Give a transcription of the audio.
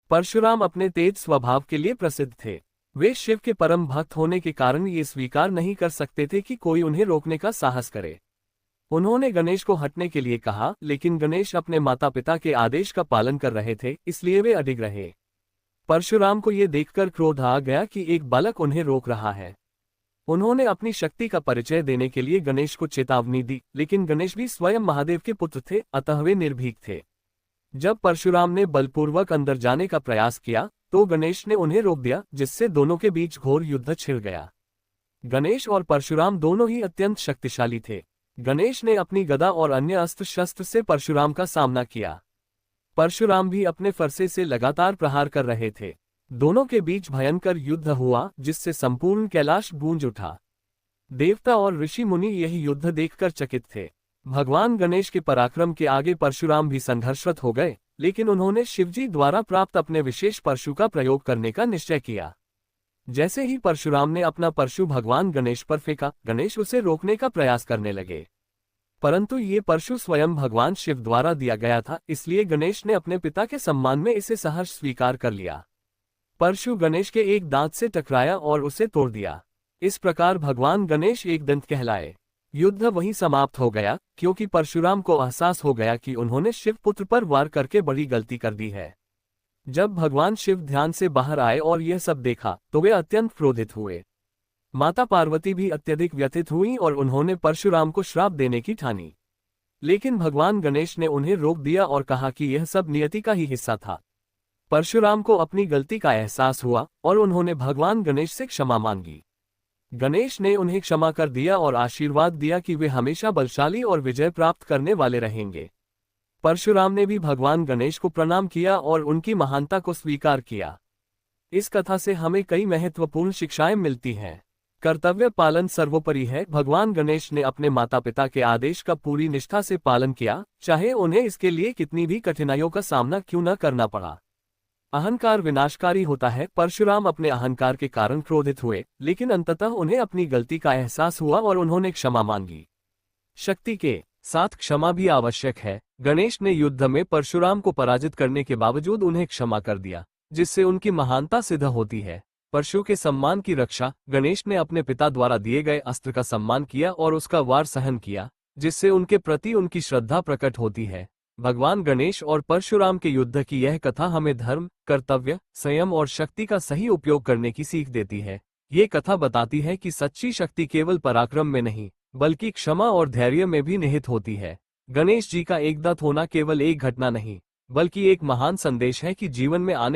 परशुराम अपने तेज स्वभाव के लिए प्रसिद्ध थे। वे शिव के परम भक्त होने के कारण ये स्वीकार नहीं कर सकते थे कि कोई उन्हें रोकने का साहस करे। उन्होंने गणेश को हटने के लिए कहा, लेकिन गणेश अपने माता पिता के आदेश का पालन कर रहे थे, इसलिए वे अडिग रहे। परशुराम को ये देखकर क्रोध आ गया कि एक बालक उन्हें रोक रहा है। उन्होंने अपनी शक्ति का परिचय देने के लिए गणेश को चेतावनी दी, लेकिन गणेश भी स्वयं महादेव के पुत्र थे, अतः वे निर्भीक थे। जब परशुराम ने बलपूर्वक अंदर जाने का प्रयास किया तो गणेश ने उन्हें रोक दिया, जिससे दोनों के बीच घोर युद्ध छिड़ गया। गणेश और परशुराम दोनों ही अत्यंत शक्तिशाली थे। गणेश ने अपनी गदा और अन्य अस्त्र शस्त्र से परशुराम का सामना किया। परशुराम भी अपने फरसे से लगातार प्रहार कर रहे थे। दोनों के बीच भयंकर युद्ध हुआ, जिससे संपूर्ण कैलाश गूंज उठा। देवता और ऋषि मुनि यही युद्ध देखकर चकित थे। भगवान गणेश के पराक्रम के आगे परशुराम भी संघर्षरत हो गए, लेकिन उन्होंने शिवजी द्वारा प्राप्त अपने विशेष परशु का प्रयोग करने का निश्चय किया। जैसे ही परशुराम ने अपना परशु भगवान गणेश पर फेंका, गणेश उसे रोकने का प्रयास करने लगे। परंतु ये परशु स्वयं भगवान शिव द्वारा दिया गया था, इसलिए गणेश ने अपने पिता के सम्मान में इसे सहर्ष स्वीकार कर लिया। परशु गणेश के एक दांत से टकराया और उसे तोड़ दिया। इस प्रकार भगवान गणेश एक दंत कहलाए। युद्ध वहीं समाप्त हो गया, क्योंकि परशुराम को एहसास हो गया कि उन्होंने शिव पुत्र पर वार करके बड़ी गलती कर दी है। जब भगवान शिव ध्यान से बाहर आए और यह सब देखा तो वे अत्यंत क्रोधित हुए। माता पार्वती भी अत्यधिक व्यथित हुई और उन्होंने परशुराम को श्राप देने की ठानी। लेकिन भगवान गणेश ने उन्हें रोक दिया और कहा कि यह सब नियति का ही हिस्सा था। परशुराम को अपनी गलती का एहसास हुआ और उन्होंने भगवान गणेश से क्षमा मांगी। गणेश ने उन्हें क्षमा कर दिया और आशीर्वाद दिया कि वे हमेशा बलशाली और विजय प्राप्त करने वाले रहेंगे। परशुराम ने भी भगवान गणेश को प्रणाम किया और उनकी महानता को स्वीकार किया। इस कथा से हमें कई महत्वपूर्ण शिक्षाएं मिलती हैं। कर्तव्य पालन सर्वोपरि है। भगवान गणेश ने अपने माता पिता के आदेश का पूरी निष्ठा से पालन किया, चाहे उन्हें इसके लिए कितनी भी कठिनाइयों का सामना क्यों न करना पड़ा। अहंकार विनाशकारी होता है। परशुराम अपने अहंकार के कारण क्रोधित हुए, लेकिन अंततः उन्हें अपनी गलती का एहसास हुआ और उन्होंने क्षमा मांगी। शक्ति के साथ क्षमा भी आवश्यक है। गणेश ने युद्ध में परशुराम को पराजित करने के बावजूद उन्हें क्षमा कर दिया, जिससे उनकी महानता सिद्ध होती है। परशु के सम्मान की रक्षा गणेश ने अपने पिता द्वारा दिए गए अस्त्र का सम्मान किया और उसका वार सहन किया, जिससे उनके प्रति उनकी श्रद्धा प्रकट होती है। भगवान गणेश और परशुराम के युद्ध की यह कथा हमें धर्म, कर्तव्य, संयम और शक्ति का सही उपयोग करने की सीख देती है। ये कथा बताती है कि सच्ची शक्ति केवल पराक्रम में नहीं, बल्कि क्षमा और धैर्य में भी निहित होती है। गणेश जी का एक दांत होना केवल एक घटना नहीं, बल्कि एक महान संदेश है कि जीवन में आने